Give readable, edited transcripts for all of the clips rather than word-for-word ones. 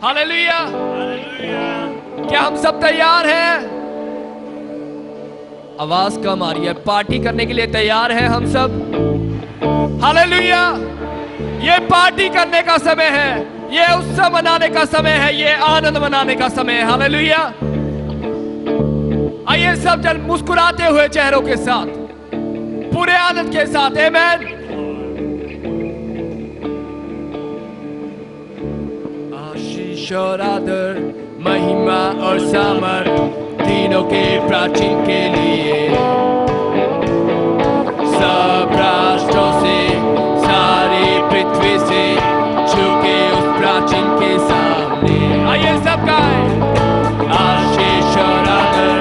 Hallelujah. क्या हम सब तैयार हैं? आवाज कम आ रही है। पार्टी करने के लिए तैयार हैं हम सब? हालेलुया। ये पार्टी करने का समय है, ये उत्सव मनाने का समय है, ये आनंद मनाने का समय है। हालेलुया। आइए सब जन मुस्कुराते हुए चेहरों के साथ, पूरे आनंद के साथ आमेन। आशीष और आदर, महिमा और सामर्थ तीनों के प्राचीन के लिए, सब राष्ट्रों से, सारी पृथ्वी से झुके उस प्राचीन के सामने। आइए सब गाएं। आशीष और आदर,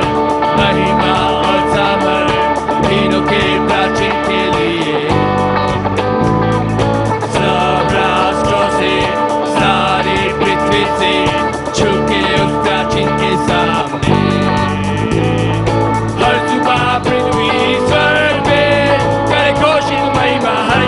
महिमा और सामर्थ तीनों के प्राचीन के लिए, सब राष्ट्रों से, सारी पृथ्वी से झुके उस प्राचीन के सामने। हर जुबान पृथ्वी स्वर्ग में करे घोषित महिमा, हर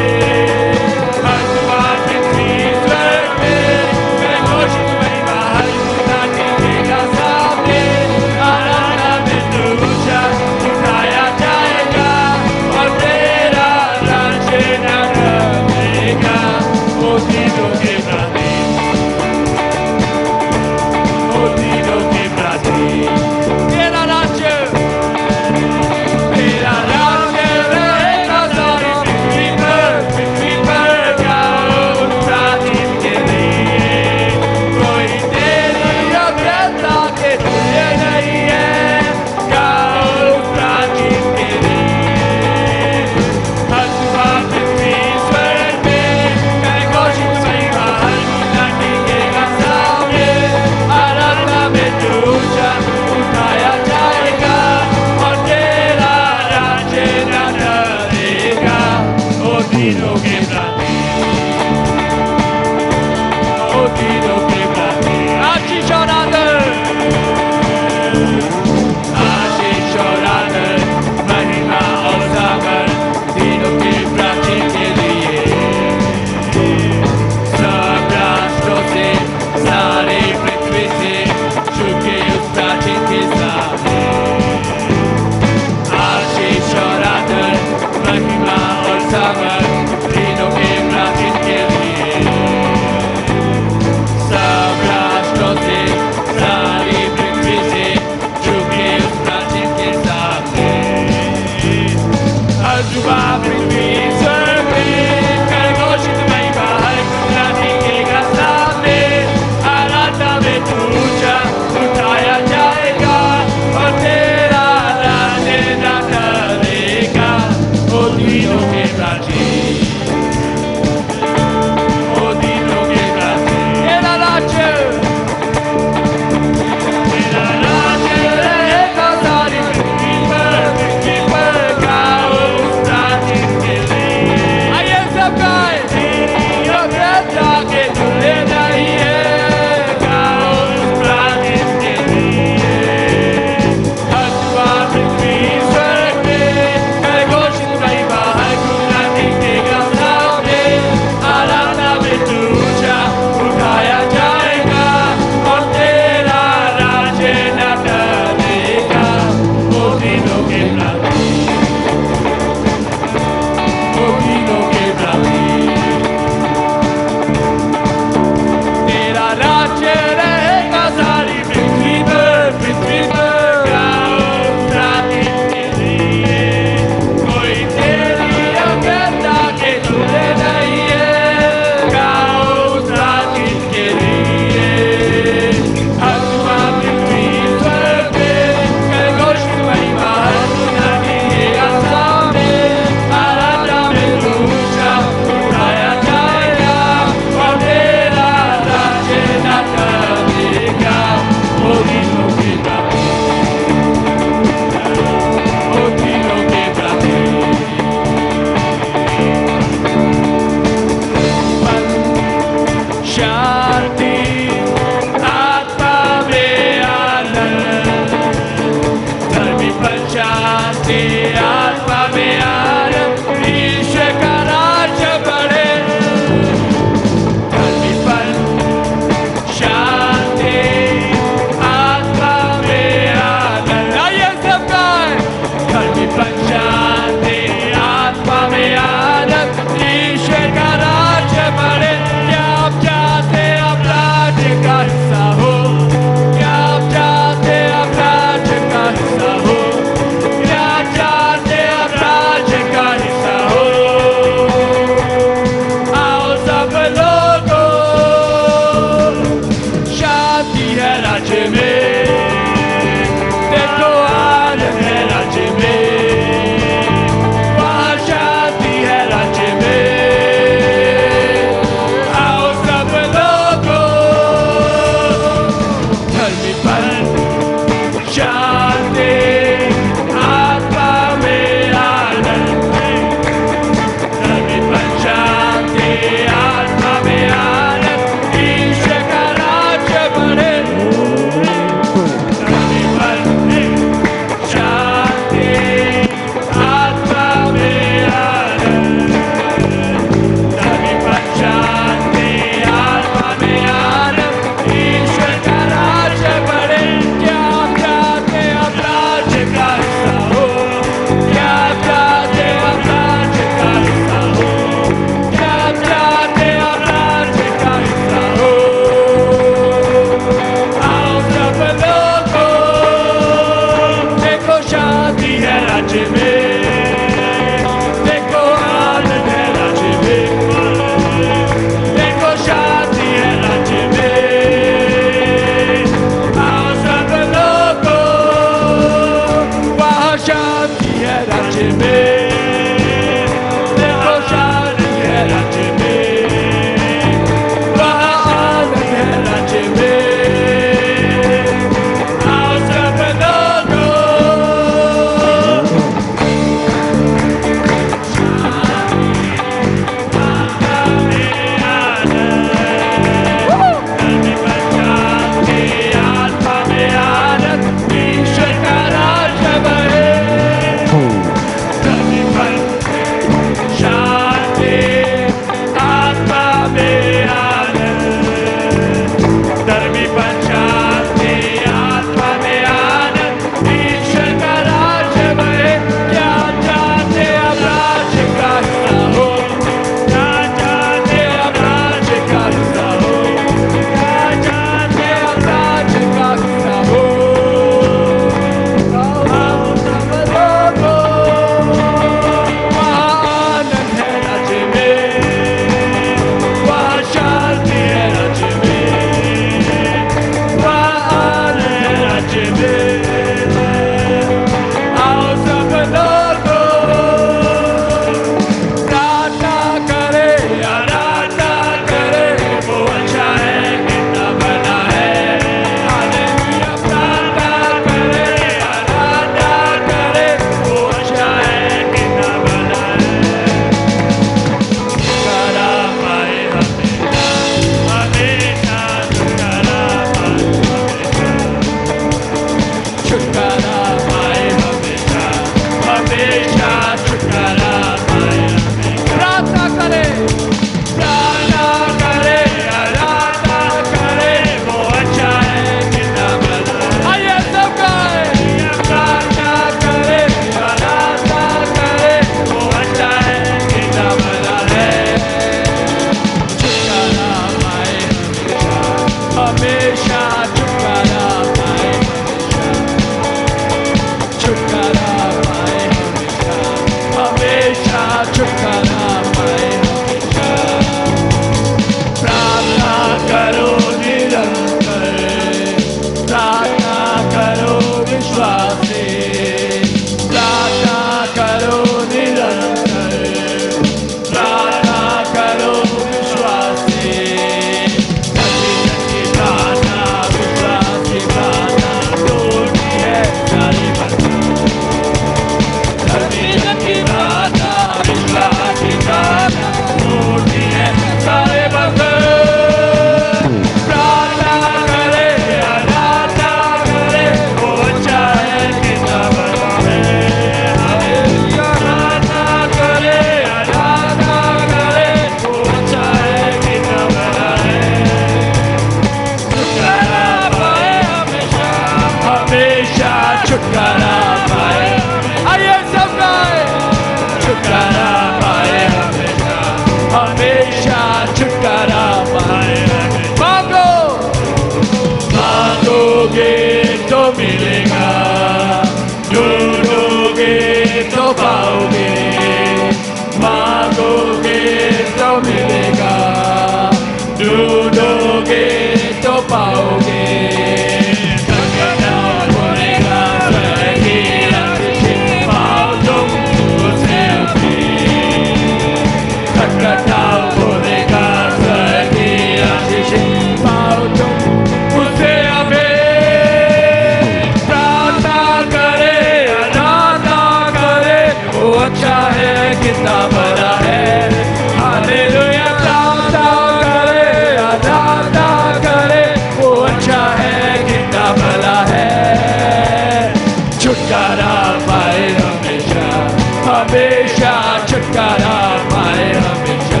हमेशा छुटकारा पाए हमेशा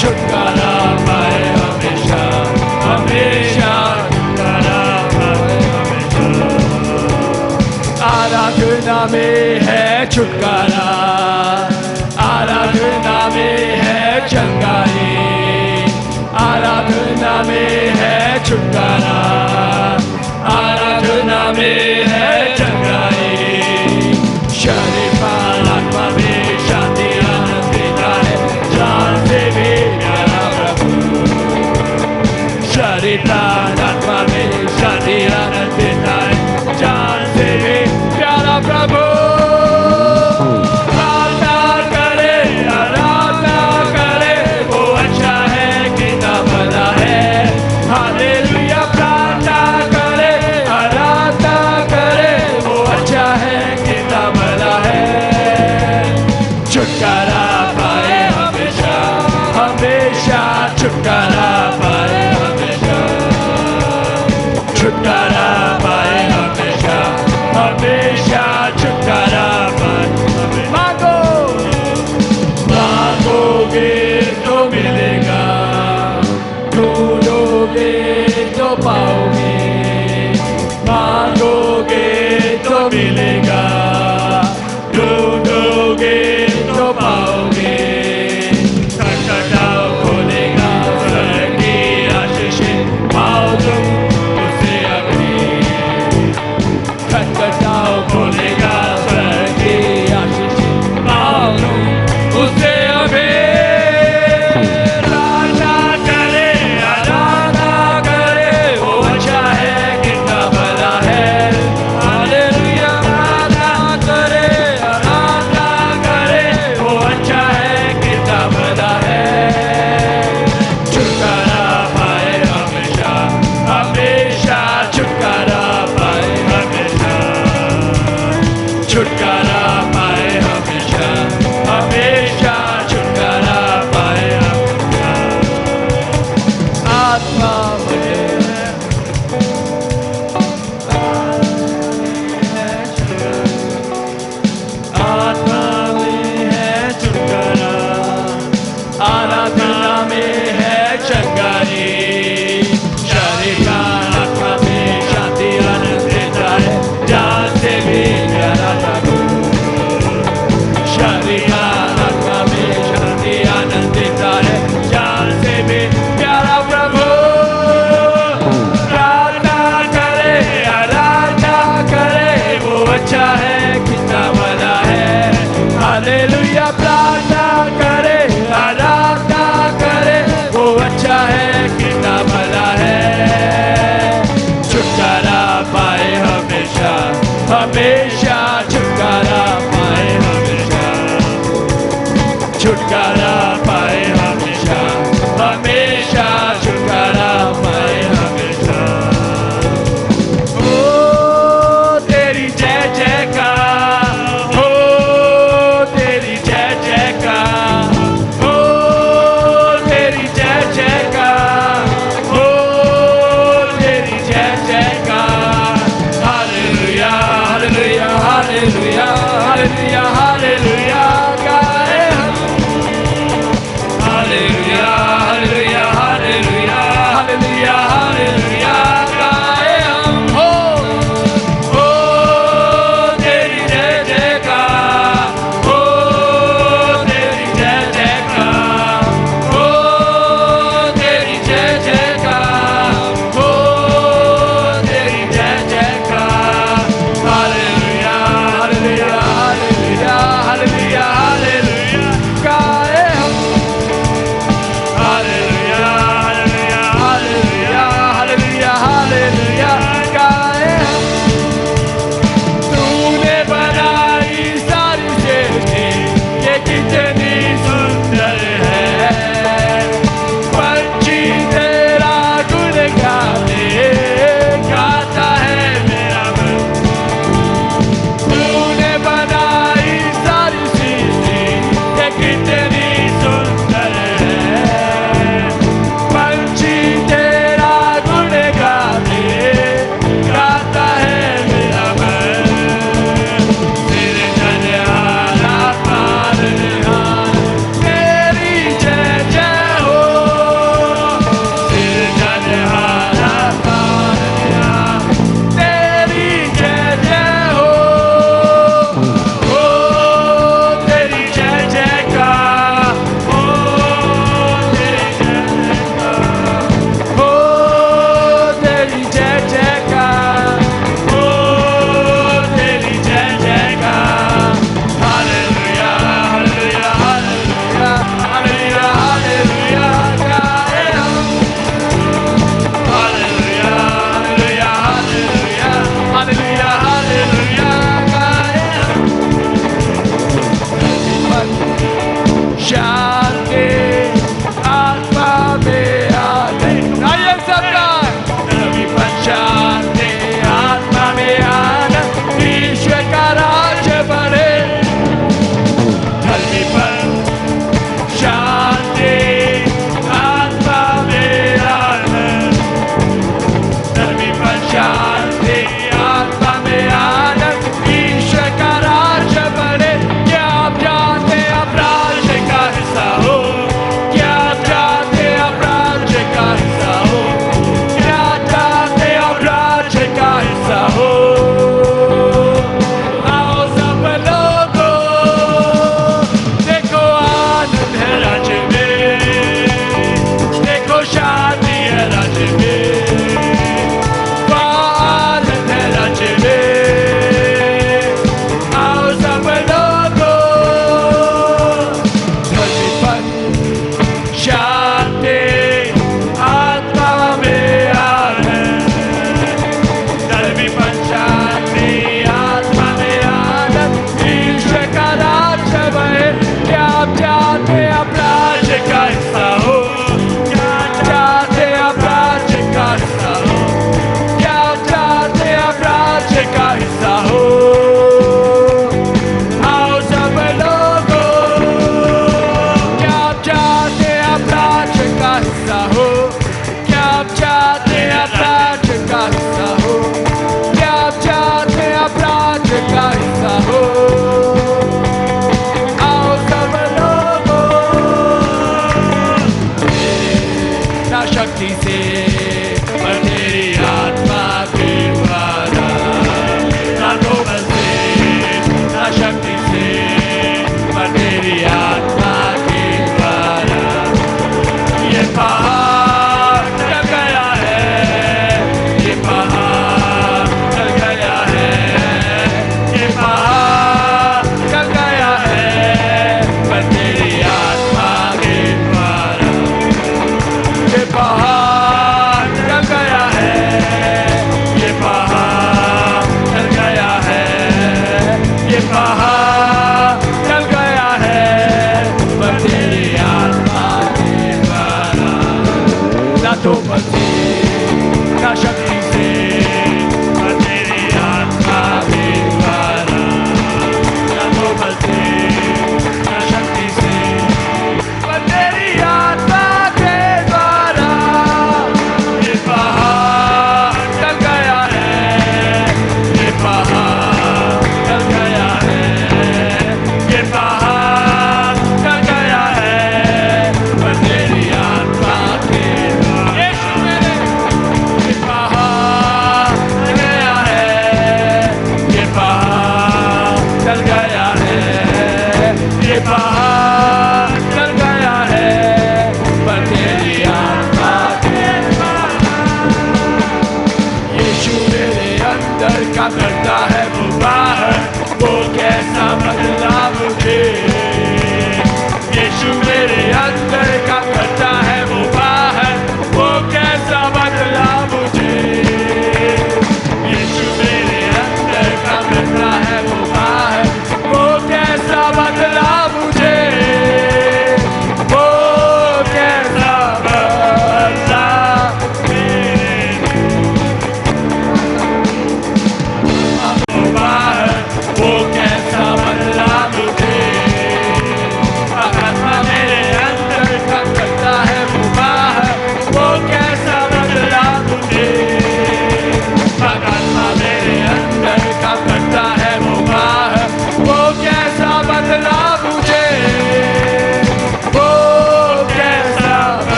छुटकारा पाए हमेशा हमेशा छुटकारा पाए हमेशा आराधना में है छुटकारा आराधना में है चंगाई आराधना में है छुटकारा आराधना में है चंगाई शरीर प्राण आत्मा में शांति आनंद देता है जान से भी प्यारा प्रभु शरीर प्राण आत्मा में शांति आनंद देता है जान से भी प्यारा प्रभु छुटकारा पाए हमेशा हमेशा छुटकारा पाए हमेशा छुटकारा पाए हमेशा हमेशा छुटकारा पाए मांगो मांगोगे तो मिलेगा ढूंढोगे तो पाओगे मांगोगे तो मिलेगा ढूंढोगे तो पाओगे खटखटाओ खोलेगा स्वर्ग की आशीषें पाओ तुम उसे अभी खटखटाओ खोलेगा स्वर्ग की आशीषें पाओ तुम उसे अभी राजा करे आराधना करे वो अच्छा है कितना भला है हालेलुया आराधना करे आराधना करे वो अच्छा है कितना भला है छुटकारा पाए हमेशा हमेशा छुटकारा पाए हमेशा छुटकारा पाए हमेशा हमेशा छुटकारा पाए हमेशा आत्मा मुझे आत्मा में है छुटकारा आराधना में है चंगाई शरीर प्राण आत्मा में शांति आनंद देता है जान से भी प्यारा प्रभु शरीर प्राण आत्मा में शांति आनंद देता है जान से भी प्यारा प्रभु प्रार्थना करे आराधना करे वो अच्छा है कितना भला है हालेलुया प्रार्थना करे आराधना करे वो अच्छा है कितना भला है छुटकारा पाए हमेशा हमेशा छुटकारा पाए हमेशा छुटकारा पाए हमेशा हमेशा छुटकारा पाए हमेशा ओ तेरी जय जयकार हो तेरी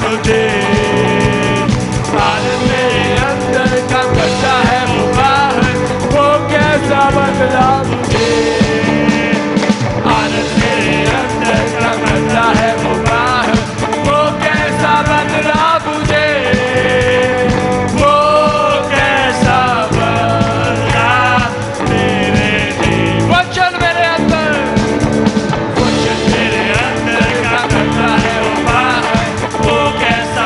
मुझे आनंद मेरे अंदर का करता है वो बाहर वो कैसा बदला मुझे आनंद मेरे अंदर का करता है वो बाहर वो कैसा बदला मुझे वो कैसा बदला मेरे दिल वचन मेरे अंदर का करता है वो बाहर वो कैसा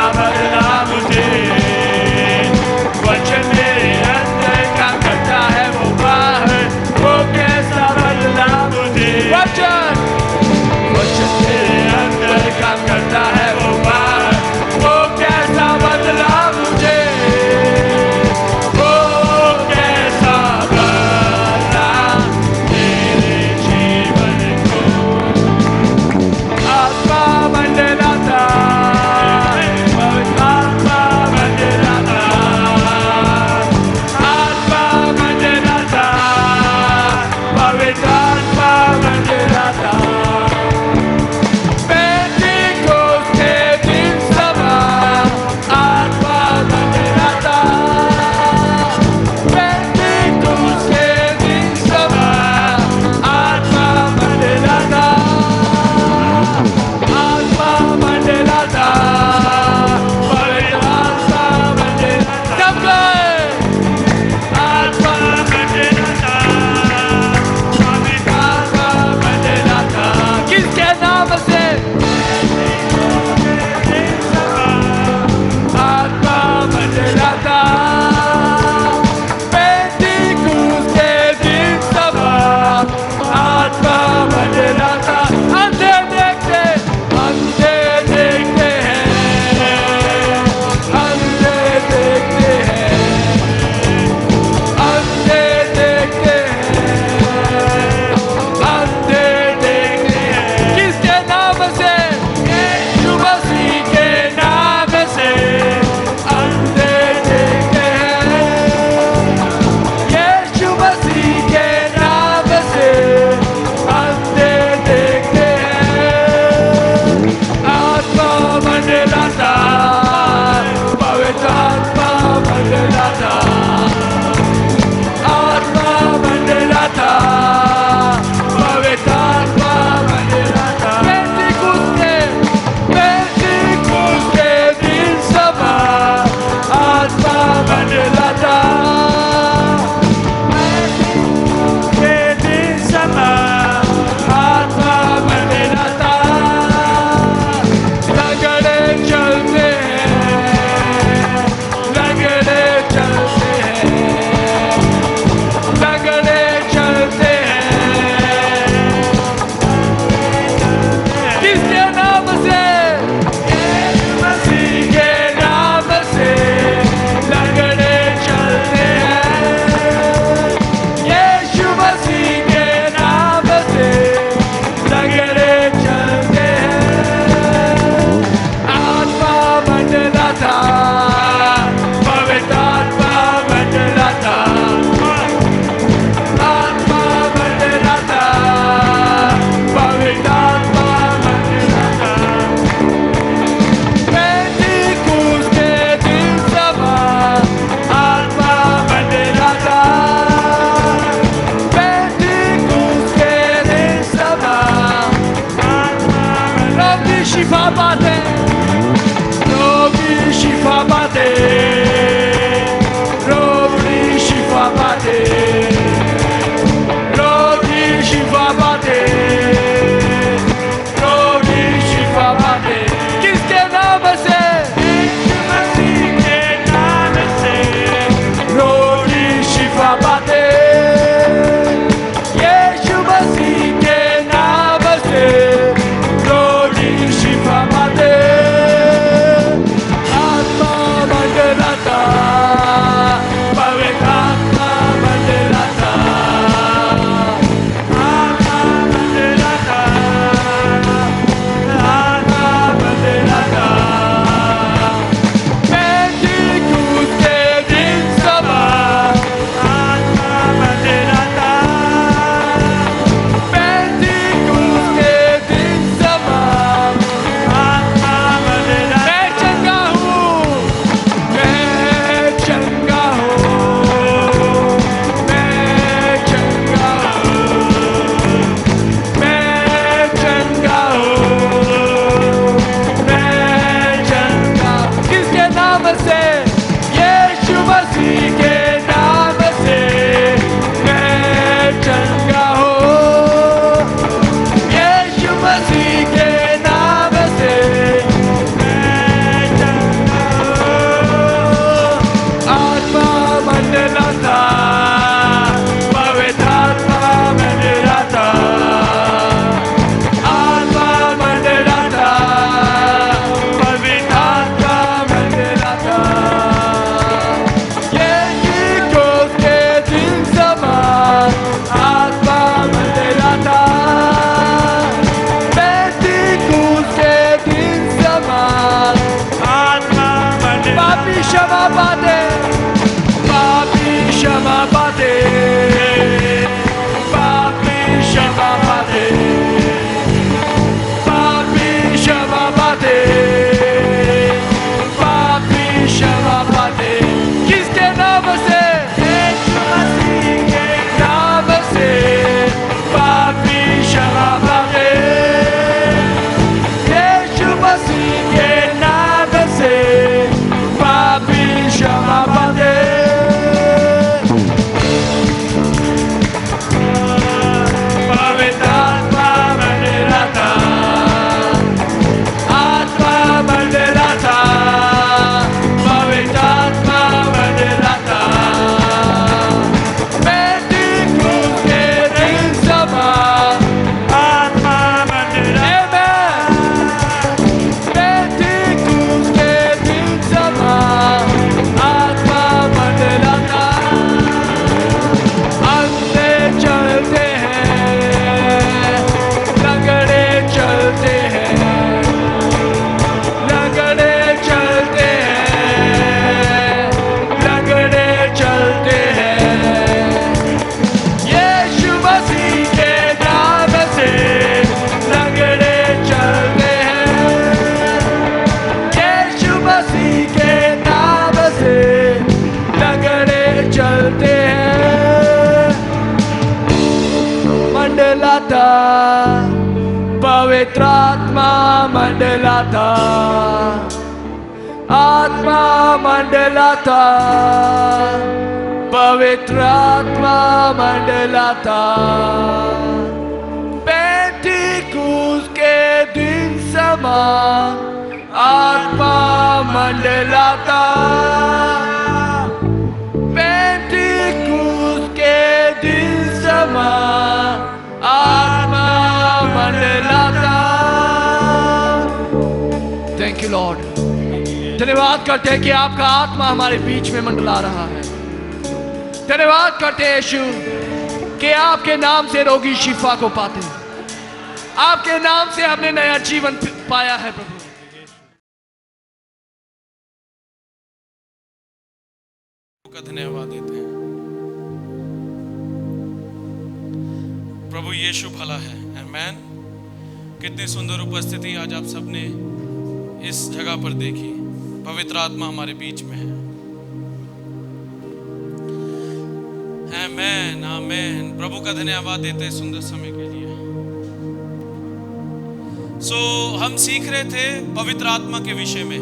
पवित्र आत्मा मंडलाता, आत्मा मंडलाता, पवित्र आत्मा मंडलाता। पेंटिकुस के दिन समान आत्मा मंडलाता, पेंटिकुस के दिन समान आत्मा मंडलाता। थैंक यू लॉर्ड, धन्यवाद करते हैं कि आपका आत्मा हमारे बीच में मंडला रहा है। धन्यवाद करते हैं यीशु कि आपके नाम से रोगी शिफा को पाते हैं, आपके नाम से हमने नया जीवन पाया है प्रभु। का धन्यवाद देते हैं प्रभु। यीशु भला है, आमेन। कितनी सुंदर उपस्थिति आज आप सबने इस जगह पर देखी। पवित्र आत्मा हमारे बीच में है, आमेन आमेन। प्रभु का धन्यवाद देते हैं सुंदर समय के लिए। हम सीख रहे थे पवित्र आत्मा के विषय में,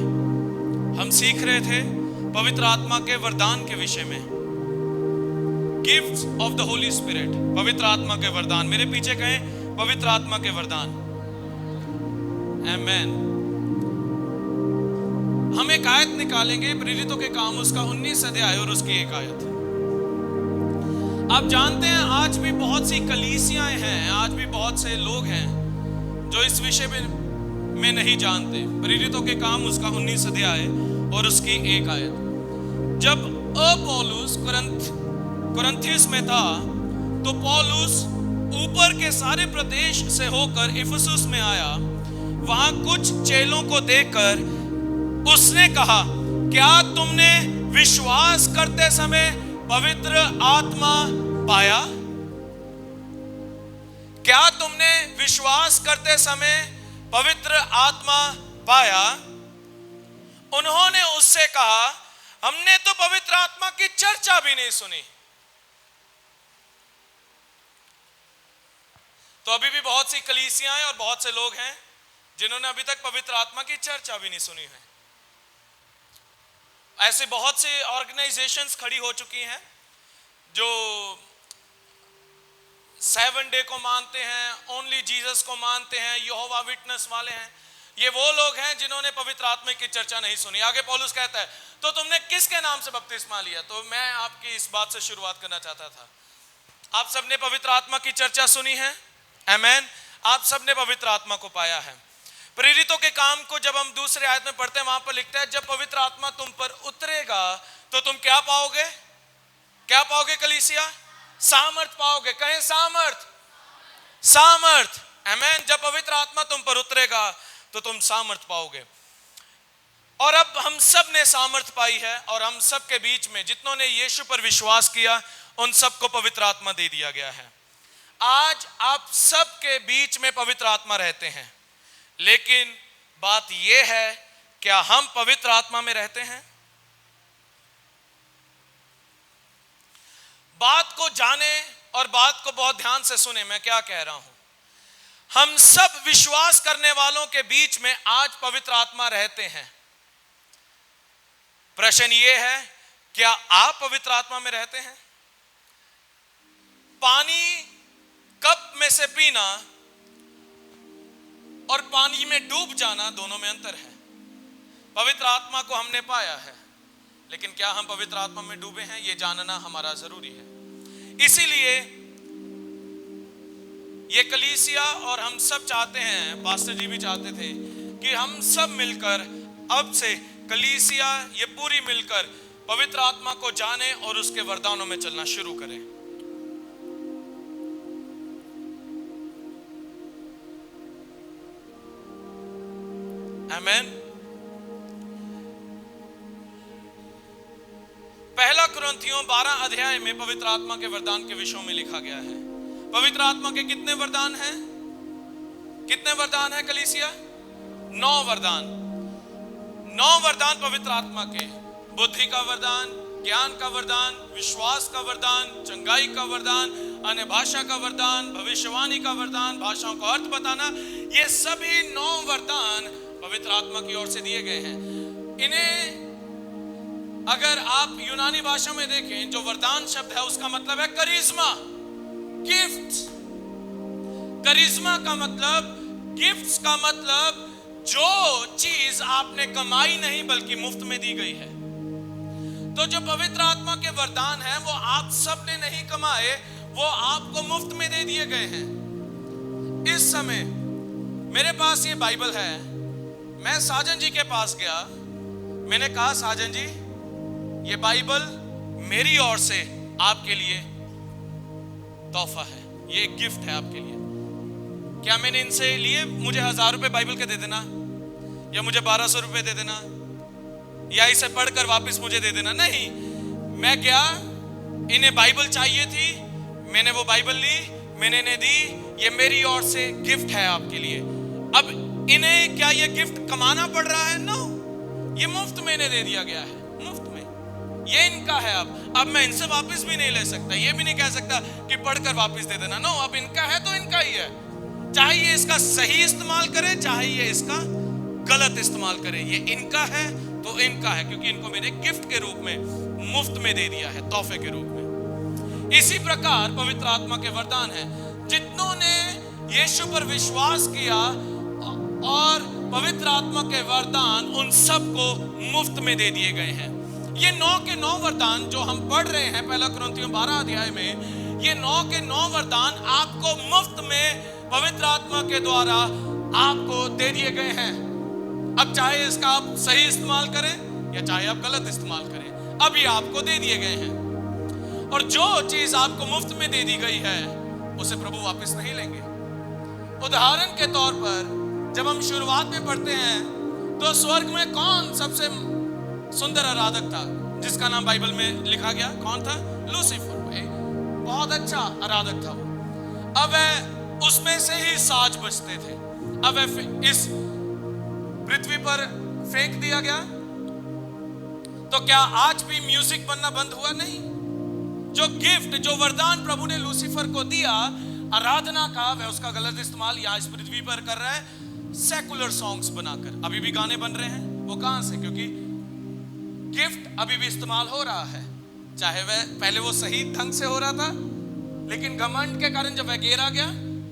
हम सीख रहे थे पवित्र आत्मा के वरदान के विषय में, gifts of the Holi spirit, पवित्र आत्मा के वरदान। मेरे पीछे कहें पवित्र आत्मा के वरदान, आमेन। हम एक आयत निकालेंगे, प्रेरितों के काम उसका 19 अध्याय और उसकी एक आयत। आप जानते हैं आज भी बहुत सी कलीसियां हैं, आज भी बहुत से लोग हैं जो इस विषय में नहीं जानते। प्रेरितों के काम उसका 19 अध्याय और उसकी एक आयत। जब पौलुस कुरिन्थियुस में था तो पौलुस ऊपर के सारे प्रदेश से होकर इफिसुस में आया। वहां कुछ चेलों को देखकर उसने कहा, क्या तुमने विश्वास करते समय पवित्र आत्मा पाया? क्या तुमने विश्वास करते समय पवित्र आत्मा पाया? उन्होंने उससे कहा, हमने तो पवित्र आत्मा की चर्चा भी नहीं सुनी। तो अभी भी बहुत सी कलीसियां और बहुत से लोग हैं जिन्होंने अभी तक पवित्र आत्मा की चर्चा भी नहीं सुनी है। ऐसे बहुत से ऑर्गेनाइजेशंस खड़ी हो चुकी हैं जो 7 डे को मानते हैं, ओनली जीसस को मानते हैं, यहोवा विटनेस वाले हैं। ये वो लोग हैं जिन्होंने पवित्र आत्मा की चर्चा नहीं सुनी। आगे पौलुस कहता है, तो तुमने किसके नाम से बपतिस्मा लिया? तो मैं आपकी इस बात से शुरुआत करना चाहता था। आप सबने पवित्र आत्मा की चर्चा सुनी है, आमेन। आप सबने पवित्र आत्मा को पाया है। प्रेरितों के काम को जब हम दूसरे आयत में पढ़ते हैं, वहां पर लिखता है, जब पवित्र आत्मा तुम पर उतरेगा तो तुम क्या पाओगे? क्या पाओगे कलीसिया? सामर्थ पाओगे। कहें सामर्थ, सामर्थ, आमेन। जब पवित्र आत्मा तुम पर उतरेगा तो तुम सामर्थ पाओगे। और अब हम सब ने सामर्थ पाई है और हम सब के बीच में जितनों ने यीशु पर विश्वास किया उन सबको पवित्र आत्मा दे दिया गया है। आज आप सब के बीच में पवित्र आत्मा रहते हैं, लेकिन बात यह है, क्या हम पवित्र आत्मा में रहते हैं? बात को जाने और बात को बहुत ध्यान से सुने, मैं क्या कह रहा हूं। हम सब विश्वास करने वालों के बीच में आज पवित्र आत्मा रहते हैं। प्रश्न यह है, क्या आप पवित्र आत्मा में रहते हैं? पानी कप में से पीना और पानी में डूब जाना, दोनों में अंतर है। पवित्र आत्मा को हमने पाया है, लेकिन क्या हम पवित्र आत्मा में डूबे हैं, यह जानना हमारा जरूरी है। इसीलिए ये कलीसिया और हम सब चाहते हैं, पास्टर जी भी चाहते थे कि हम सब मिलकर अब से कलीसिया ये पूरी मिलकर पवित्र आत्मा को जाने और उसके वरदानों में चलना शुरू करें। आमेन। पहला कुरिन्थियों 12 अध्याय में पवित्र आत्मा के वरदान के विषयों में लिखा गया है। पवित्र आत्मा के कितने वरदान हैं? कितने वरदान हैं कलीसिया? 9 वरदान। 9 वरदान पवित्र आत्मा के। बुद्धि का वरदान, ज्ञान का वरदान, विश्वास का वरदान, चंगाई का वरदान, अन्य भाषा का वरदान, भविष्यवाणी का वरदान, भाषाओं का अर्थ बताना, ये सभी 9 वरदान पवित्र आत्मा की ओर से दिए गए हैं। इन्हें अगर आप यूनानी भाषा में देखें, जो वरदान शब्द है उसका मतलब है करिश्मा, गिफ्ट। करिश्मा का मतलब, गिफ्ट्स का मतलब जो चीज आपने कमाई नहीं बल्कि मुफ्त में दी गई है। तो जो पवित्र आत्मा के वरदान हैं वो आप सब ने नहीं कमाए, वो आपको मुफ्त में दे दिए गए हैं। इस समय मेरे पास ये बाइबल है, मैं साजन जी के पास गया, मैंने कहा साजन जी ये बाइबल मेरी ओर से आपके लिए तोहफा है, ये एक गिफ्ट है आपके लिए। क्या मैंने इनसे लिए मुझे 1000 रुपए बाइबल के दे देना, या मुझे 1200 रुपए दे देना, या इसे पढ़कर वापस मुझे दे देना? नहीं, मैं गया, इन्हें बाइबल चाहिए थी, मैंने वो बाइबल ली, मैंने इन्हें दी, ये मेरी ओर से गिफ्ट है आपके लिए। अब इन्हें क्या ये गिफ्ट कमाना पड़ रहा है? नो, ये मुफ्त में इन्हें दे दिया गया है, मुफ्त में, ये इनका है। अब मैं इनसे वापस भी नहीं ले सकता, ये भी नहीं कह सकता कि पढ़कर वापस दे देना। नो, अब इनका है तो इनका ही है, चाहे ये इसका सही इस्तेमाल करे, चाहे ये इसका गलत इस्तेमाल करे, ये इनका है तो इनका है, क्योंकि इनको मैंने गिफ्ट के रूप में मुफ्त में दे दिया है, तोहफे के रूप में। इसी प्रकार पवित्र आत्मा के वरदान है, जितनों ने यीशु पर विश्वास किया और पवित्र आत्मा के वरदान उन सबको मुफ्त में दे दिए गए हैं। ये 9 के 9 वरदान जो हम पढ़ रहे हैं 1 कुरिन्थियों 12 अध्याय में, ये 9 के 9 वरदान आपको मुफ्त में पवित्र आत्मा के द्वारा आपको दे दिए गए हैं। अब चाहे इसका आप सही इस्तेमाल करें या चाहे आप गलत इस्तेमाल करें, अब ये आपको दे दिए गए हैं। और जो चीज आपको मुफ्त में दे दी गई है उसे प्रभु वापस नहीं लेंगे। उदाहरण के तौर पर जब हम शुरुआत में पढ़ते हैं तो स्वर्ग में कौन सबसे सुंदर आराधक था जिसका नाम बाइबल में लिखा गया? कौन था? लूसीफर। बहुत अच्छा आराधक था वो। अब उसमें से ही साज बजते थे। अब इस पृथ्वी पर फेंक दिया गया तो क्या आज भी म्यूजिक बनना बंद हुआ? नहीं। जो गिफ्ट, जो वरदान प्रभु ने लूसीफर को दिया आराधना का, वह उसका गलत इस्तेमाल या इस पृथ्वी पर कर रहा है सेकुलर सॉन्ग्स बनाकर। अभी भी गाने बन रहे हैं, वो कहां से? क्योंकि गिफ्ट अभी भी इस्तेमाल हो रहा है, चाहे वह पहले वो सही ढंग से हो रहा था, लेकिन घमंड के कारण जब वह गिरा गया,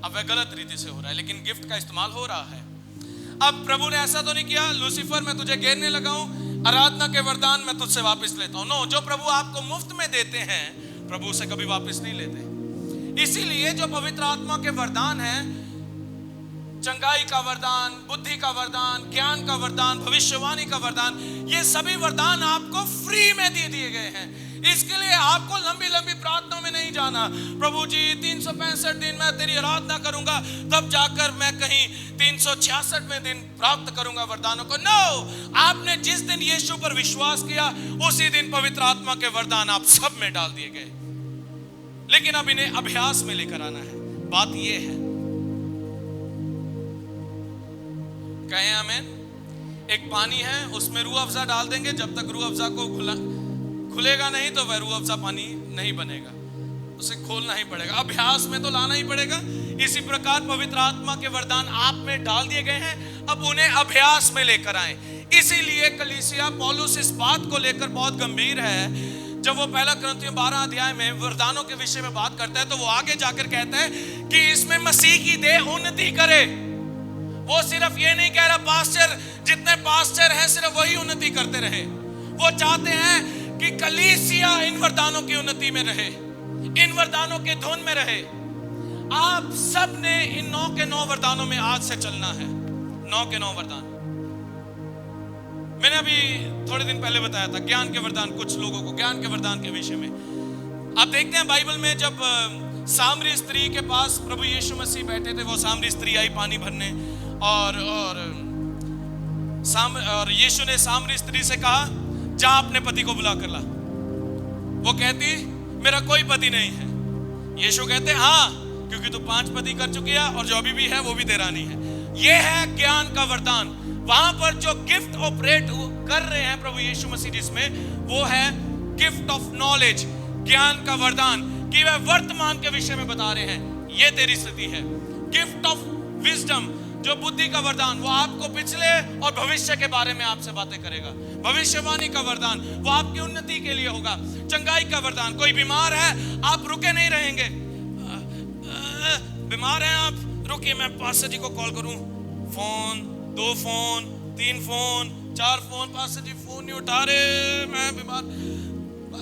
अब वह गलत रीति से हो रहा है, लेकिन गिफ्ट का इस्तेमाल हो रहा है। अब प्रभु ने ऐसा तो नहीं किया, लूसीफर मैं तुझे घेरने लगा हूं, आराधना के वरदान मैं तुझसे वापस लेता हूं। नो, जो प्रभु आपको मुफ्त में देते हैं प्रभु उसे कभी वापस नहीं लेते। इसीलिए जो पवित्र आत्मा के वरदान है, चंगाई का वरदान, बुद्धि का वरदान, ज्ञान का वरदान, भविष्यवाणी का वरदान, ये सभी वरदान आपको फ्री में दे दिए गए हैं। इसके लिए आपको लंबी लंबी प्रार्थनाओं में नहीं जाना, प्रभु जी 365 दिन मैं तेरी आराधना करूंगा, तब जाकर मैं कहीं 366वें दिन प्राप्त करूंगा वरदानों को। नो, आपने जिस दिन यीशु पर विश्वास किया उसी दिन पवित्र आत्मा के वरदान आप सब में डाल दिए गए। लेकिन अब इन्हें अभ्यास में लेकर आना है। बात यह है, कहें आमीन। एक पानी है, उसमें रूह अफ़ज़ा डाल देंगे, जब तक रूह अफ़ज़ा को खुलेगा नहीं तो वह रूह अफ़ज़ा पानी नहीं बनेगा, उसे खोलना ही पड़ेगा, अभ्यास में तो लाना ही पड़ेगा। इसी प्रकार पवित्र आत्मा के वरदान आप में डाल दिए गए हैं, अब उन्हें अभ्यास में लेकर आए। इसीलिए कलीसिया पौलुस इस बात को लेकर बहुत गंभीर है। जब वो 1 कुरिन्थियों 12 अध्याय में वरदानों के विषय में बात करता है तो वो आगे जाकर कहता है कि इसमें मसीह की देह उन्नति करे। वो सिर्फ ये नहीं कह रहा पास्टर, जितने पास्टर हैं सिर्फ वही उन्नति करते रहे। वो चाहते हैं कि कलीसिया इन वरदानों की उन्नति में रहे, इन वरदानों के धुन में रहे। आप सब ने इन 9 के 9 वरदानों में आज से चलना है। 9 के 9 वरदान मैंने अभी थोड़े दिन पहले बताया था, ज्ञान के वरदान, कुछ लोगों को ज्ञान के वरदान के विषय में। आप देखते हैं बाइबल में जब सामरी स्त्री के पास प्रभु यीशु मसीह बैठे थे, वो सामरी स्त्री आई पानी भरने और यीशु ने सामरी स्त्री से कहा जा अपने पति को बुला कर ला। वो कहती मेरा कोई पति नहीं है। यीशु कहते हाँ, क्योंकि तू 5 पति कर चुकी है और जो अभी भी है वो भी तेरा नहीं है। ये है ज्ञान का वरदान। वहां पर जो गिफ्ट ऑपरेट कर रहे हैं प्रभु यीशु मसीह जिसमें, वो है गिफ्ट ऑफ नॉलेज, ज्ञान का वरदान। कि वह वर्तमान के विषय में बता रहे हैं। ये तेरी स्थिति है। गिफ्ट ऑफ विजडम, जो बुद्धि का वरदान, वो आपको पिछले और भविष्य के बारे में आपसे बातें करेगा। भविष्यवाणी का वरदान वो आपकी उन्नति के लिए होगा। चंगाई का वरदान, कोई बीमार है, आप रुके नहीं रहेंगे। बीमार हैं आप, रुकिए मैं पास्टर जी को कॉल करूं। Phone, 2 phone, 3 phone, 4 phone, pastor ji phone नहीं उठा रहे, मैं बीमार।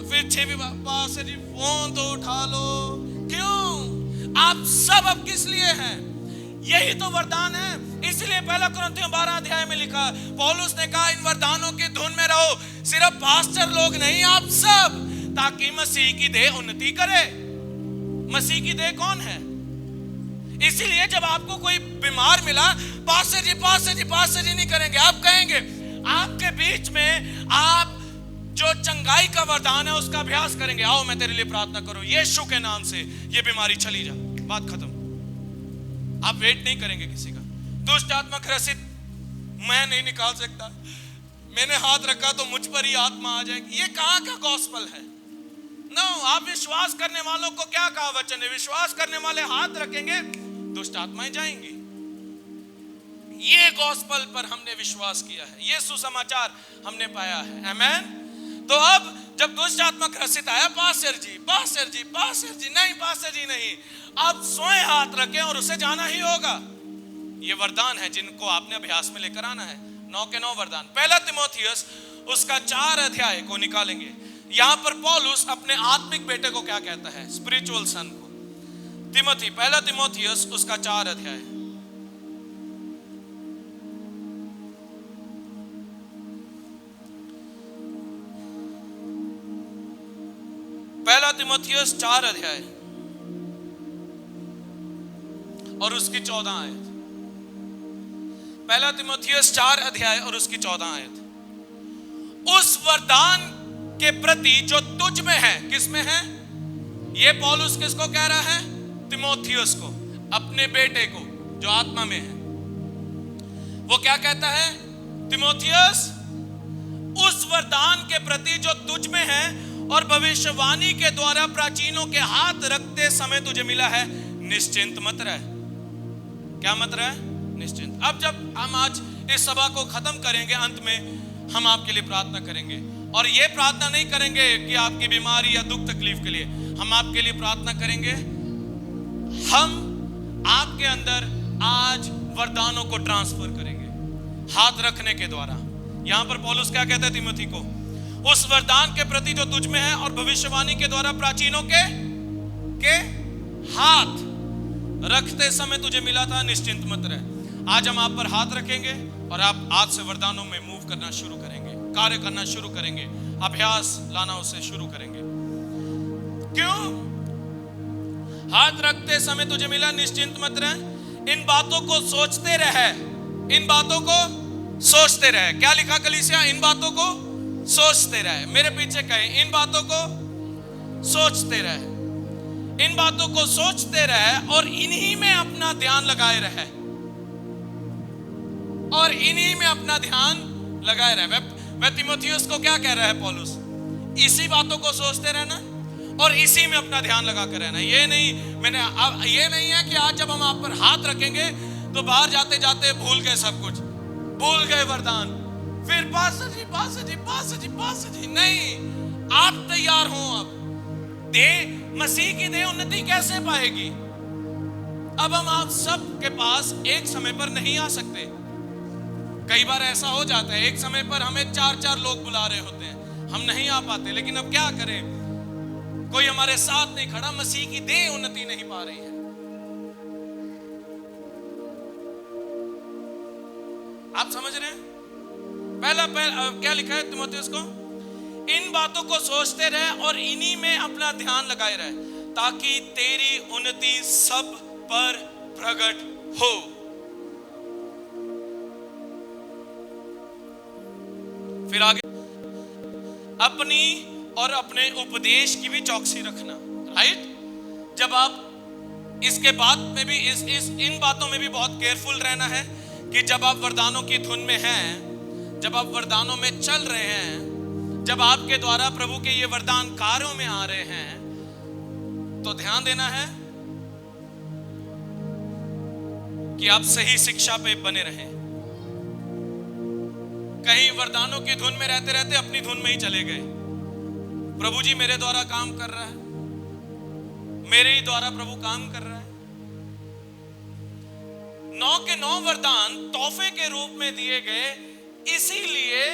फिर 6 बीमार, पास्टर जी फोन तो उठा लो। क्यों? आप सब अब किस लिए हैं? यही तो वरदान है। इसलिए 1 कुरिन्थियों 12 अध्याय में लिखा, पौलुस ने कहा इन वरदानों की धुन में रहो। सिर्फ पास्टर लोग नहीं, आप सब, ताकि मसीह की देह उन्नति करे। मसीह की देह कौन है? इसीलिए जब आपको कोई बीमार मिला, पास्टर जी पास्टर जी पास्टर जी नहीं करेंगे, आप कहेंगे। आपके बीच में आप जो चंगाई का वरदान है उसका अभ्यास करेंगे। आओ मैं तेरे लिए प्रार्थना करूं, यीशु के नाम से ये बीमारी चली जा, बात खत्म। आप वेट नहीं करेंगे किसी का। दुष्ट आत्मा ग्रसित, मैं नहीं निकाल सकता, मैंने हाथ रखा तो मुझ पर ही आत्मा आ जाएगी। ये कहां का गॉस्पल है? नो, आप विश्वास करने वालों को क्या कहा वचन है? विश्वास करने वाले हाथ रखेंगे, दुष्ट आत्माएं जाएंगी। ये गॉस्पल पर हमने विश्वास किया है, ये सुसमाचार हमने पाया है। आमेन। तो अब जब दुष्ट आत्मा ग्रसित आया, पास्टर जी पास्टर जी पास्टर जी नहीं, पास्टर जी नहीं, आप स्वयं हाथ रखें और उसे जाना ही होगा। ये वरदान है जिनको आपने अभ्यास में लेकर आना है। 9 के 9 वरदान। 1 तिमोथियस उसका 4 अध्याय को निकालेंगे। यहां पर पौलुस अपने आत्मिक बेटे को क्या कहता है? स्पिरिचुअल सन को। तिमोथी, 1 तिमोथियस उसका 4 अध्याय। पहला तिमोथियस 4 अध्याय और उसकी 14 आयत। 1 तिमोथियस 4 अध्याय और उसकी 14 आयत। उस वरदान के प्रति जो तुझ में है, किस में है? ये पौलुस किसको कह रहा है? तिमोथियस को, अपने बेटे को जो आत्मा में है। वो क्या कहता है? तिमोथियस, उस वरदान के प्रति जो तुझ में है और भविष्यवाणी के द्वारा प्राचीनों के हाथ रखते समय तुझे मिला है, निश्चिंत मत रह। क्या मत रह? निश्चिंत। अब जब हम आज इस सभा को खत्म करेंगे, अंत में हम आपके लिए प्रार्थना करेंगे। और ये प्रार्थना नहीं करेंगे कि आपकी बीमारी या दुख तकलीफ के लिए, हम आपके लिए प्रार्थना करेंगे। हम आपके अंदर आज वरदानों को ट्रांसफर करेंगे हाथ रखने के द्वारा। यहां पर पौलुस क्या कहता है तिमोथी को? उस वरदान के प्रति जो तुझ में है और भविष्यवाणी के द्वारा प्राचीनों के हाथ रखते समय तुझे मिला था, निश्चिंत मत रह। आज हम आप पर हाथ रखेंगे और आप आज से वरदानों में मूव करना शुरू करेंगे, कार्य करना शुरू करेंगे, अभ्यास लाना उसे शुरू करेंगे। क्यों? हाथ रखते समय तुझे मिला, निश्चिंत मत रह। इन बातों को सोचते रह, इन बातों को सोचते रह। क्या लिखा कलीसिया? इन बातों को सोचते रहे। मेरे पीछे कहें, इन बातों को सोचते रहे, इन बातों को सोचते रहे और इन्हीं में अपना ध्यान लगाए रहे, और इन्हीं में अपना ध्यान लगाए रहे। वह तिमोथियस को क्या कह रहा है पौलुस? इसी बातों को सोचते रहना और इसी में अपना ध्यान लगा कर रहना। ये नहीं है कि आज जब हम आप पर हाथ रखेंगे तो बाहर जाते जाते भूल गए सब कुछ, भूल गए वरदान, फिर पास्टर जी पास्टर जी पास्टर जी पास्टर जी। नहीं, आप तैयार हो। अब देह, मसीह की देह उन्नति कैसे पाएगी? अब हम आप सब के पास एक समय पर नहीं आ सकते। कई बार ऐसा हो जाता है, एक समय पर हमें 4-4 लोग बुला रहे होते हैं, हम नहीं आ पाते। लेकिन अब क्या करें? कोई हमारे साथ नहीं खड़ा, मसीह की देह उन्नति नहीं पा रही है। आप समझ रहे हैं? पहला क्या लिखा है तिमोथियस को? इन बातों को सोचते रहे और इन्हीं में अपना ध्यान लगाए रहे, ताकि तेरी उन्नति सब पर प्रकट हो। फिर आगे, अपनी और अपने उपदेश की भी चौकसी रखना। राइट? जब आप इसके बाद में भी इन बातों में भी बहुत केयरफुल रहना है कि जब आप वरदानों की धुन में हैं, जब आप वरदानों में चल रहे हैं, जब आपके द्वारा प्रभु के ये वरदान कार्यों में आ रहे हैं, तो ध्यान देना है कि आप सही शिक्षा पे बने रहें। कहीं वरदानों की धुन में रहते रहते अपनी धुन में ही चले गए। प्रभु जी मेरे द्वारा काम कर रहा है, मेरे ही द्वारा प्रभु काम कर रहा है। 9 के 9 वरदान तोहफे के रूप में दिए गए, इसीलिए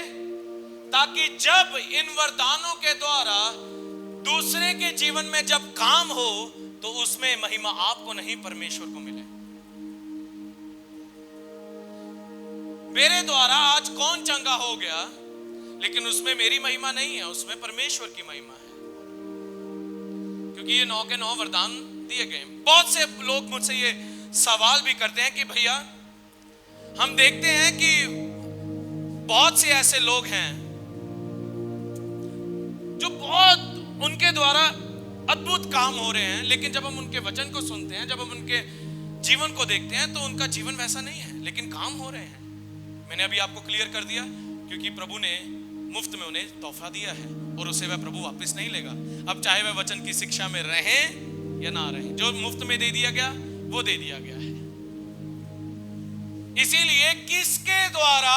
ताकि जब इन वरदानों के द्वारा दूसरे के जीवन में जब काम हो तो उसमें महिमा आपको नहीं परमेश्वर को मिले। मेरे द्वारा आज कौन चंगा हो गया, लेकिन उसमें मेरी महिमा नहीं है, उसमें परमेश्वर की महिमा है, क्योंकि ये 9 के 9 वरदान दिए गए। बहुत से लोग मुझसे ये सवाल भी करते हैं कि भैया हम देखते हैं कि बहुत से ऐसे लोग हैं जो बहुत उनके द्वारा अद्भुत काम हो रहे हैं, लेकिन जब हम उनके वचन को सुनते हैं, जब हम उनके जीवन को देखते हैं तो उनका जीवन वैसा नहीं है, लेकिन काम हो रहे हैं। मैंने अभी आपको क्लियर कर दिया, क्योंकि प्रभु ने मुफ्त में उन्हें तोहफा दिया है और उसे वह प्रभु वापस नहीं लेगा। अब चाहे वह वचन की शिक्षा में रहें या ना रहें, जो मुफ्त में दे दिया गया वो दे दिया गया है। इसीलिए किसके द्वारा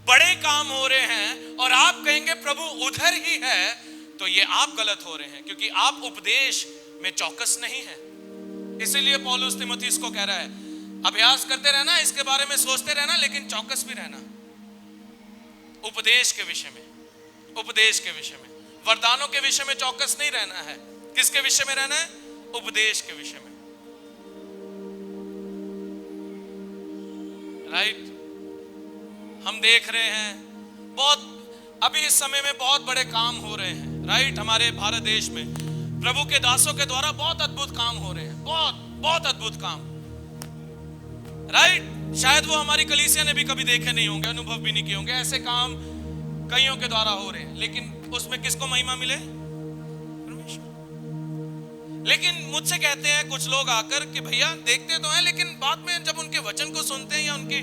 बड़े काम हो रहे हैं और आप कहेंगे प्रभु उधर ही है, तो ये आप गलत हो रहे हैं, क्योंकि आप उपदेश में चौकस नहीं है। इसीलिए पौलुस तीमुथियुस को कह रहा है अभ्यास करते रहना, इसके बारे में सोचते रहना, लेकिन चौकस भी रहना। उपदेश के विषय में, उपदेश के विषय में, वरदानों के विषय में चौकस नहीं रहना है। किसके विषय में रहना है? उपदेश के विषय में। राइट? हम देख रहे हैं बहुत अभी इस समय में बहुत बड़े काम हो रहे हैं। राइट? हमारे भारत देश में प्रभु के दासों के द्वारा बहुत अद्भुत काम हो रहे हैं, बहुत बहुत अद्भुत काम। राइट? शायद वो हमारी कलीसिया ने भी कभी देखे नहीं होंगे, अनुभव भी नहीं किए होंगे। ऐसे काम कईयों के द्वारा हो रहे हैं, लेकिन उसमें किसको महिमा मिले? परमेश्वर। लेकिन मुझसे कहते हैं कुछ लोग आकर कि भैया देखते तो हैं, लेकिन बाद में जब उनके वचन को सुनते हैं या उनकी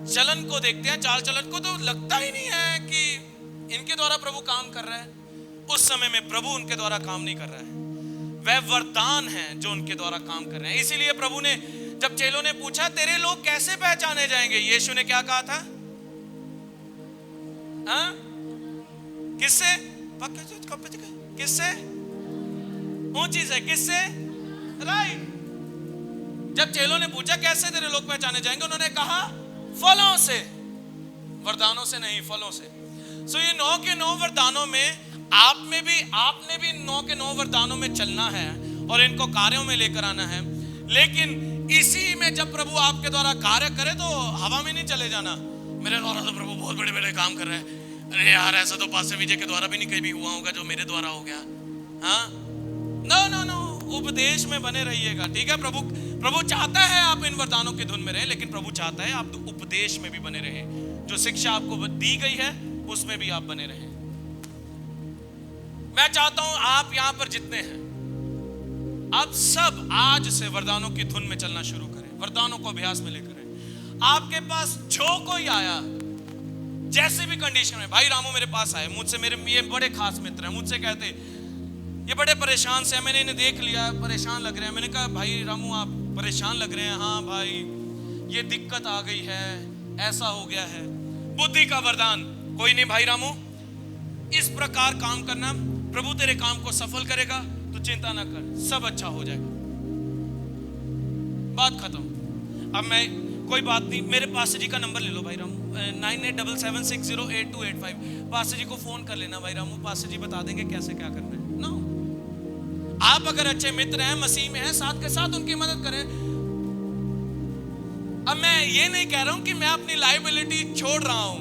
चलन को देखते हैं, चाल चलन को, तो लगता ही नहीं है कि इनके द्वारा प्रभु काम कर रहा है। उस समय में प्रभु उनके द्वारा काम नहीं कर रहा है, वह वरदान है जो उनके द्वारा काम कर रहे हैं। इसीलिए प्रभु ने जब चेलों ने पूछा तेरे लोग कैसे पहचाने जाएंगे, यीशु ने क्या कहा था? किससे? किससे? ऊंची से। किससे? राइट? जब चेलों ने पूछा कैसे तेरे लोग पहचाने जाएंगे, उन्होंने कहा फलों से, वरदानों से नहीं, फलों से। सो ये 9 के 9 वरदानों में आपने भी 9 के 9 वरदानों में चलना है और इनको कार्यों में लेकर आना है। लेकिन इसी में जब प्रभु आपके द्वारा कार्य करे तो हवा में नहीं चले जाना, मेरे द्वारा तो प्रभु बहुत बड़े बड़े काम कर रहे हैं, अरे यार ऐसा तो पास्टर विजय के द्वारा भी नहीं कभी हुआ होगा जो मेरे द्वारा हो गया। हाँ, नो नो नो, उपदेश में बने रहिएगा। ठीक है? प्रभु चाहता है आप इन वरदानों की धुन में रहें, लेकिन प्रभु चाहता है आप उपदेश में भी बने रहें। जो शिक्षा आपको दी गई है उसमें भी आप बने रहें। मैं चाहता हूं आप यहां पर जितने हैं, आप सब आज से वरदानों की धुन में चलना शुरू करें, वरदानों को अभ्यास में लेकर आए। आपके पास जो कोई आया, जैसे भी कंडीशन में, भाई रामू मेरे पास आए, मुझसे, मेरे ये बड़े खास मित्र हैं, मुझसे कहते ये बड़े परेशान से हैं, मैंने इन्हें देख लिया, परेशान लग रहे हैं। मैंने कहा भाई रामू आप परेशान लग रहे हैं? हाँ भाई ये दिक्कत आ गई है, ऐसा हो गया है। बुद्धि का वरदान, कोई नहीं भाई रामू, इस प्रकार काम करना, प्रभु तेरे काम को सफल करेगा, तो चिंता ना कर, सब अच्छा हो जाएगा, बात खत्म। अब मैं कोई बात नहीं, मेरे पास्टर जी का नंबर ले लो भाई रामू, 9877608285, पास्टर जी को फोन कर लेना भाई रामू, पास्टर जी बता देंगे कैसे क्या करना है। नो, आप अगर अच्छे मित्र हैं, मसीह में हैं, साथ के साथ उनकी मदद करें। अब मैं ये नहीं कह रहा हूं कि मैं अपनी लायबिलिटी छोड़ रहा हूं,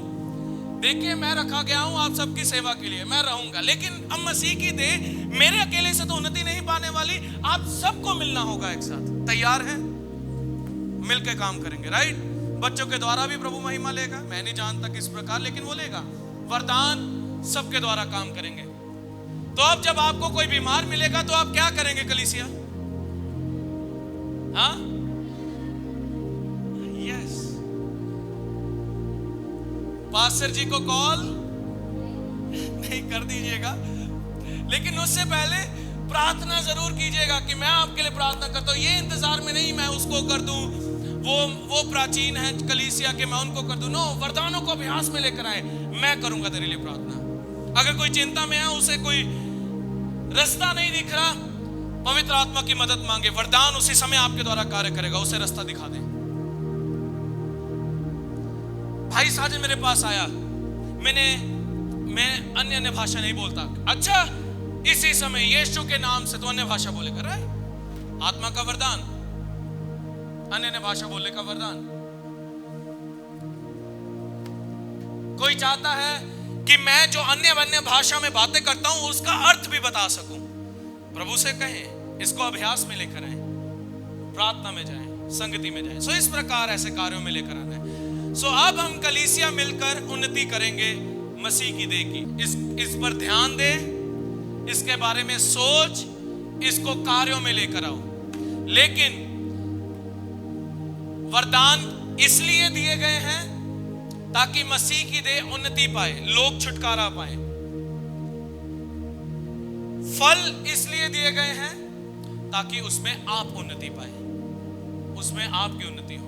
देखिए मैं रखा गया हूं आप सबकी सेवा के लिए, मैं रहूंगा, लेकिन अब मसीह की दे मेरे अकेले से तो उन्नति नहीं पाने वाली, आप सबको मिलना होगा एक साथ। तैयार हैं? मिलकर काम करेंगे। राइट? बच्चों के द्वारा भी प्रभु महिमा लेगा, मैं नहीं जानता किस प्रकार, लेकिन वो लेगा। वरदान सबके द्वारा काम करेंगे। तो अब जब आपको कोई बीमार मिलेगा तो आप क्या करेंगे कलीसिया? हाँ, यस, पास्टर जी को कॉल नहीं कर दीजिएगा, लेकिन उससे पहले प्रार्थना जरूर कीजिएगा कि मैं आपके लिए प्रार्थना करता हूँ, ये इंतजार में नहीं मैं उसको कर दूं, वो प्राचीन है कलीसिया के, मैं उनको कर दूं। नो, वरदानों को अभ्यास में लेकर आए। मैं करूंगा तेरे लिए प्रार्थना। अगर कोई चिंता में है, उसे कोई रास्ता नहीं दिख रहा, पवित्र आत्मा की मदद मांगे, वरदान उसी समय आपके द्वारा कार्य करेगा, उसे रास्ता दिखा दे। भाई साजन मेरे पास आया, मैं अन्य भाषा नहीं बोलता। अच्छा, इसी समय यीशु के नाम से तो अन्य भाषा बोले कर रहा है, आत्मा का वरदान, अन्य भाषा बोलने का वरदान। कोई चाहता है कि मैं जो अन्य भाषा में बातें करता हूं उसका अर्थ भी बता सकूं। प्रभु से कहें, इसको अभ्यास में लेकर आए, प्रार्थना में जाएं, संगति में जाएं। सो इस प्रकार ऐसे कार्यों में लेकर आना है। सो अब हम कलीसिया मिलकर उन्नति करेंगे मसीह की देह की। इस पर ध्यान दे, इसके बारे में सोच, इसको कार्यों में लेकर आओ। लेकिन वरदान इसलिए दिए गए हैं ताकि मसीह की देह उन्नति पाए, लोग छुटकारा पाए। फल इसलिए दिए गए हैं ताकि उसमें आप उन्नति पाए, उसमें आपकी उन्नति हो।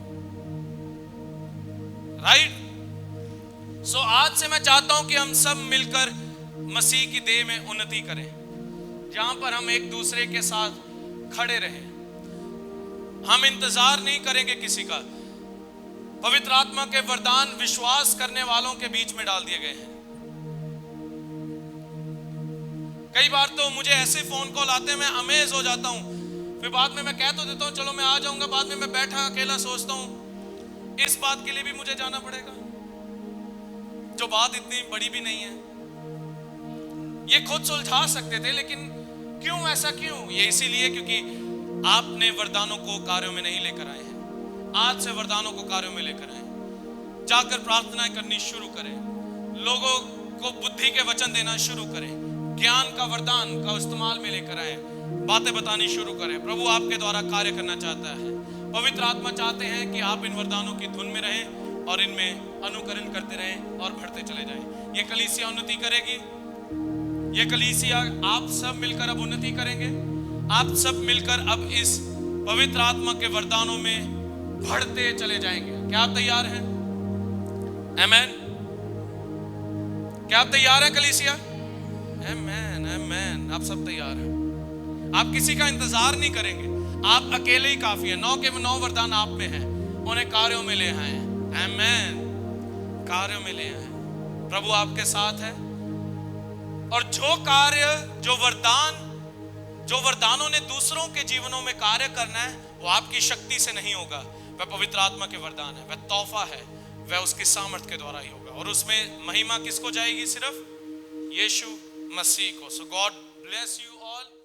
राइट? सो आज से मैं चाहता हूं कि हम सब मिलकर मसीह की देह में उन्नति करें, जहां पर हम एक दूसरे के साथ खड़े रहें। हम इंतजार नहीं करेंगे किसी का। पवित्र आत्मा के वरदान विश्वास करने वालों के बीच में डाल दिए गए हैं। कई बार तो मुझे ऐसे फोन कॉल आते हैं, मैं अमेज हो जाता हूं, फिर बाद में मैं कह तो देता हूं चलो मैं आ जाऊंगा, बाद में मैं बैठा अकेला सोचता हूं इस बात के लिए भी मुझे जाना पड़ेगा, जो बात इतनी बड़ी भी नहीं है। ये खुद सुलझा सकते थे, लेकिन क्यों ऐसा क्यों? ये इसीलिए क्योंकि आपने वरदानों को कार्यों में नहीं लेकर आए हैं। आज से वरदानों को कार्यों में लेकर आए, जाकर प्रार्थना करनी शुरू करें, लोगों को बुद्धि के वचन देना शुरू करें, ज्ञान का वरदान का इस्तेमाल में लेकर आए, बातें बतानी शुरू करें। प्रभु आपके द्वारा कार्य करना चाहता है। पवित्र आत्मा चाहते हैं कि आप इन वरदानों की धुन में रहें और इनमें अनुकरण करते रहें और बढ़ते चले जाएं। ये कलीसिया उन्नति करेगी, ये कलीसिया आप सब मिलकर अब उन्नति करेंगे। आप सब मिलकर अब इस पवित्र आत्मा के वरदानों में बढ़ते चले जाएंगे। क्या आप तैयार हैं? आमेन। क्या आप तैयार हैं कलीसिया? आमेन, आमेन। आप सब तैयार हैं। आप किसी का इंतजार नहीं करेंगे, आप अकेले ही काफी है। 9 के 9 वरदान आप में हैं, उन्हें कार्यों में ले आए। आमेन। कार्यों में ले आए। प्रभु आपके साथ है, और जो कार्य, जो वरदानों ने दूसरों के जीवनों में कार्य करना है, वो आपकी शक्ति से नहीं होगा, वह पवित्र आत्मा के वरदान है, वह तोहफा है, वह उसकी सामर्थ के द्वारा ही होगा। और उसमें महिमा किसको जाएगी? सिर्फ यीशु मसीह को। सो गॉड ब्लेस यू ऑल।